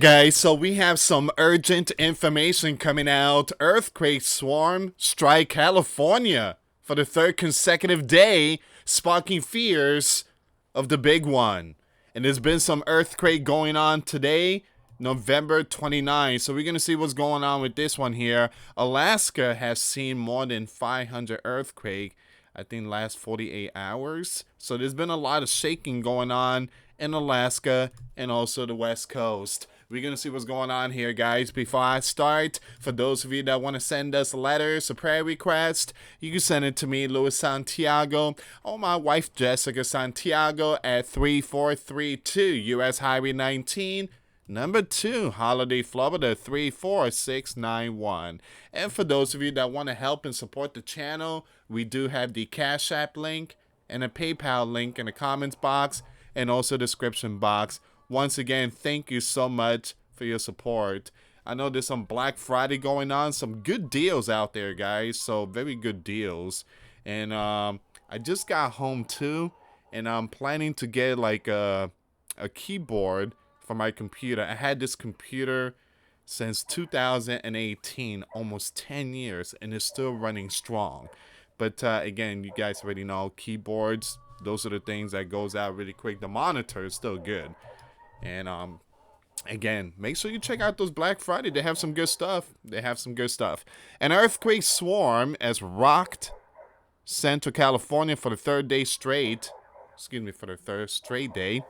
Guys, so we have some urgent information coming out. Earthquake swarm strike California for the third consecutive day, sparking fears of the big one. And there's been some earthquake going on today, November 29th. So we're going to see what's going on with this one here. Alaska has seen more than 500 earthquake, I think, last 48 hours. So there's been a lot of shaking going on in Alaska and also the West Coast. We're going to see what's going on here, guys. Before I start, for those of you that want to send us letters, a prayer request, you can send it to me, US Santiago, or my wife, Jessica Santiago, at 3432 US Highway 19, number 2, Holiday, Florida, 34691. And for those of you that want to help and support the channel, we do have the Cash App link and a PayPal link in the comments box and also description box. Once again, thank you so much for your support. I know there's some Black Friday going on, some good deals out there, guys. So very good deals. And I just got home too, and I'm planning to get like a keyboard for my computer. I had this computer since 2018, almost 10 years, and it's still running strong. But again, you guys already know keyboards, those are the things that goes out really quick. The monitor is still good. And again, make sure you check out those Black Friday. They have some good stuff. An earthquake swarm has rocked Central California for the third straight day,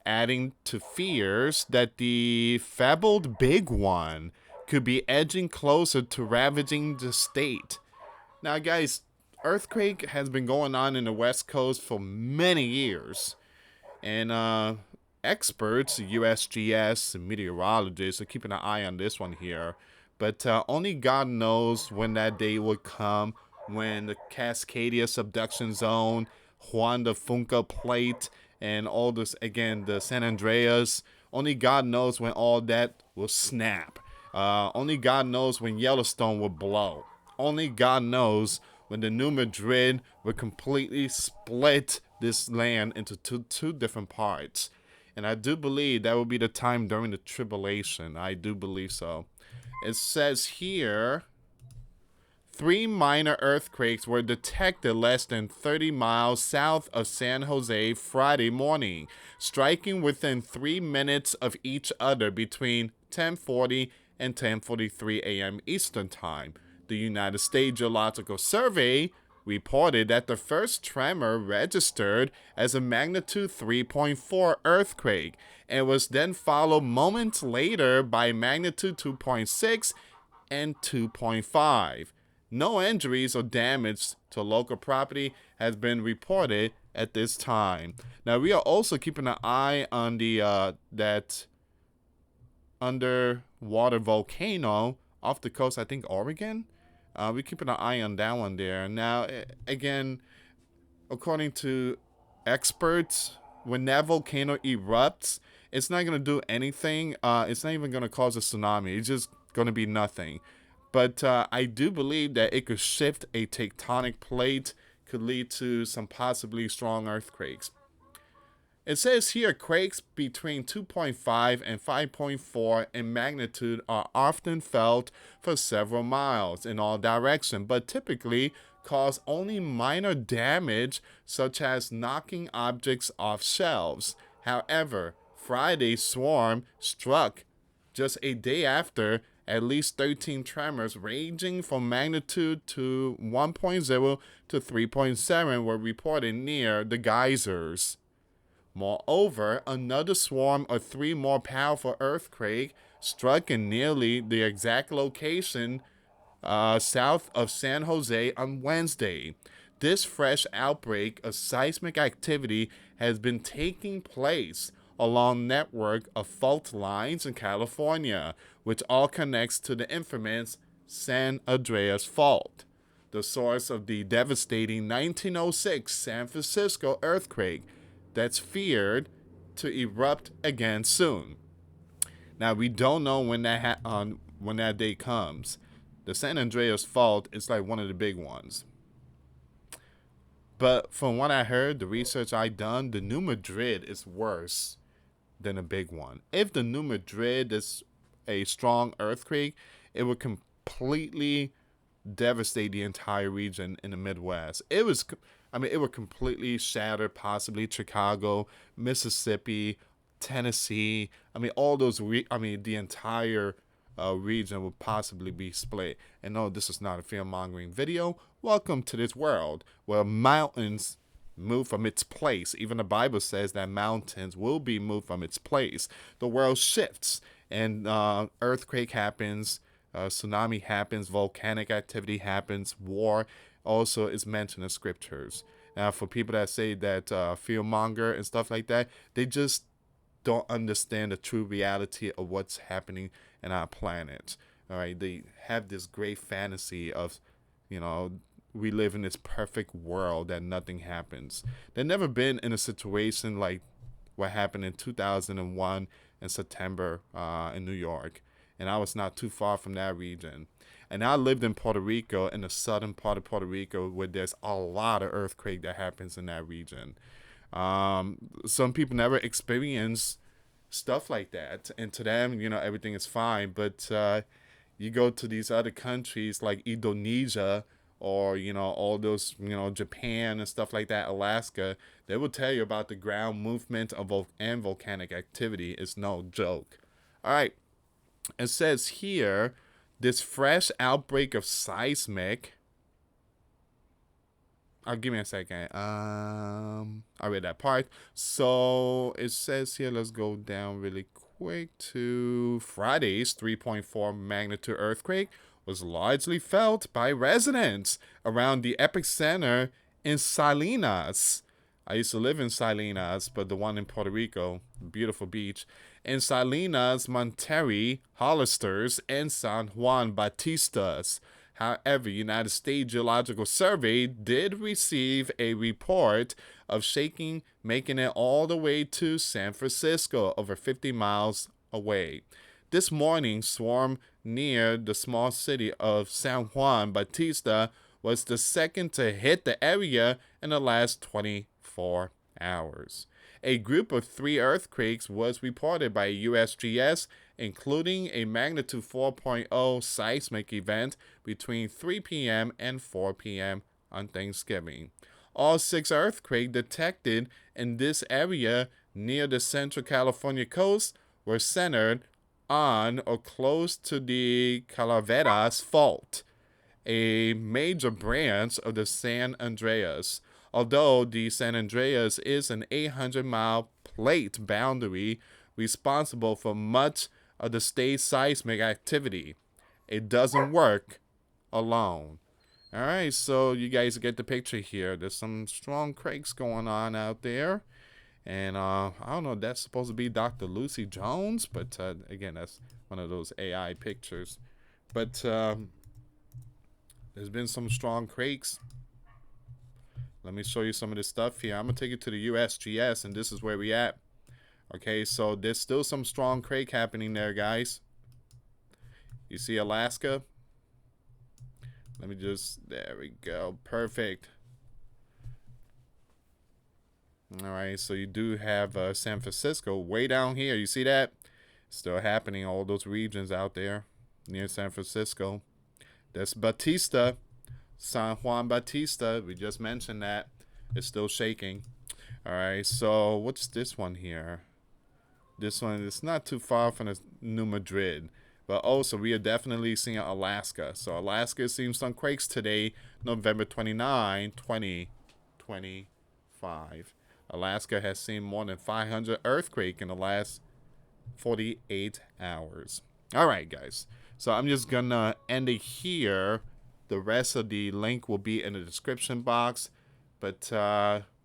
adding to fears that the fabled big one could be edging closer to ravaging the state. Now, guys, earthquake has been going on in the West Coast for many years. And experts, USGS, and meteorologists are keeping an eye on this one here. But only God knows when that day would come, when the Cascadia subduction zone, Juan de Fuca plate, and all this, again, the San Andreas. Only God knows when all that will snap. Only God knows when Yellowstone will blow. Only God knows when the New Madrid will completely split this land into two different parts. And I do believe that will be the time during the tribulation. I do believe so. It says here, 3 minor earthquakes were detected less than 30 miles south of San Jose Friday morning, striking within 3 minutes of each other between 10:40 and 10:43 a.m. Eastern Time. The United States Geological Survey reported that the first tremor registered as a magnitude 3.4 earthquake and was then followed moments later by magnitude 2.6 and 2.5. No injuries or damage to local property has been reported at this time. Now, we are also keeping an eye on the that underwater volcano off the coast, I think Oregon. We're keeping an eye on that one there. Now, again, according to experts, when that volcano erupts, it's not going to do anything. It's not even going to cause a tsunami. It's just going to be nothing. But I do believe that it could shift a tectonic plate, could lead to some possibly strong earthquakes. It says here quakes between 2.5 and 5.4 in magnitude are often felt for several miles in all directions, but typically cause only minor damage, such as knocking objects off shelves. However, Friday's swarm struck just a day after at least 13 tremors ranging from magnitude to 1.0 to 3.7 were reported near the geysers. Moreover, another swarm of 3 more powerful earthquakes struck in nearly the exact location south of San Jose on Wednesday. This fresh outbreak of seismic activity has been taking place along network of fault lines in California, which all connects to the infamous San Andreas Fault, the source of the devastating 1906 San Francisco earthquake that's feared to erupt again soon. Now, we don't know when that day comes. The San Andreas Fault is like one of the big ones. But from what I heard, the research I done, the New Madrid is worse than a big one. If the New Madrid is a strong earthquake, it would completely devastate the entire region in the Midwest. It would completely shatter possibly Chicago, Mississippi, Tennessee. All those. The entire region would possibly be split. And no, this is not a fear mongering video. Welcome to this world where mountains move from its place. Even the Bible says that mountains will be moved from its place. The world shifts, and earthquake happens, tsunami happens, volcanic activity happens, war also is mentioned in scriptures. Now, for people that say that fearmonger and stuff like that, they just don't understand the true reality of what's happening in our planet. All right, they have this great fantasy of, we live in this perfect world that nothing happens. They've never been in a situation like what happened in 2001 in September in New York. And I was not too far from that region. And I lived in Puerto Rico, in the southern part of Puerto Rico, where there's a lot of earthquake that happens in that region. Some people never experience stuff like that, and to them, everything is fine. But you go to these other countries like Indonesia, or all those, Japan and stuff like that, Alaska, they will tell you about the ground movement and volcanic activity. Is no joke. All right, it says here, this fresh outbreak of seismic. Give me a second. I read that part. So it says here, let's go down really quick to Friday's 3.4 magnitude earthquake was largely felt by residents around the epicenter in Salinas. I used to live in Salinas, but the one in Puerto Rico, beautiful beach. In Salinas, Monterrey, Hollisters, and San Juan Batistas. However, United States Geological Survey did receive a report of shaking, making it all the way to San Francisco, over 50 miles away. This morning, swarm near the small city of San Juan Bautista was the second to hit the area in the last 24 hours. A group of 3 earthquakes was reported by USGS, including a magnitude 4.0 seismic event between 3 p.m. and 4 p.m. on Thanksgiving. All 6 earthquakes detected in this area near the Central California coast were centered on or close to the Calaveras Fault, a major branch of the San Andreas. Although the San Andreas is an 800-mile plate boundary responsible for much of the state's seismic activity, it doesn't work alone. All right, so you guys get the picture here. There's some strong quakes going on out there. And I don't know, that's supposed to be Dr. Lucy Jones, but again, that's one of those AI pictures. But there's been some strong quakes. Let me show you some of this stuff here. I'm going to take you to the USGS, and this is where we at. Okay, so there's still some strong quake happening there, guys. You see Alaska? There we go. Perfect. All right, so you do have San Francisco way down here. You see that? Still happening, all those regions out there near San Francisco. That's Batista, San Juan Bautista. We just mentioned that. It's still shaking. All right, so what's this one here? This one is not too far from the New Madrid. But also, we are definitely seeing Alaska. So Alaska is seeing some quakes today, November 29, 2025. Alaska has seen more than 500 earthquakes in the last 48 hours. All right, guys. So I'm just going to end it here. The rest of the link will be in the description box. But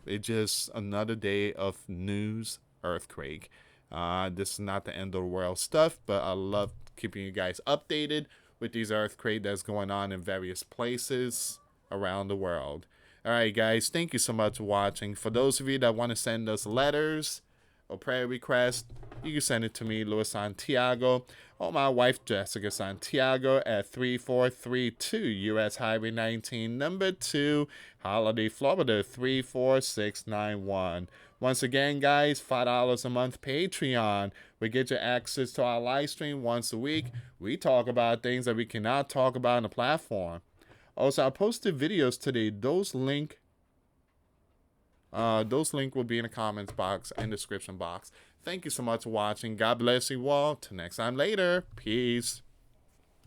it's just another day of news earthquake. This is not the end of the world stuff, but I love keeping you guys updated with these earthquakes that's going on in various places around the world. All right, guys, thank you so much for watching. For those of you that want to send us letters or prayer requests, you can send it to me, US Santiago, or my wife, Jessica Santiago, at 3432 US Highway 19, number 2, Holiday, Florida, 34691. Once again, guys, $5 a month Patreon. We get you access to our live stream once a week. We talk about things that we cannot talk about on the platform. Also, I posted videos today. Those link will be in the comments box and description box. Thank you so much for watching. God bless you all. Till next time later. Peace.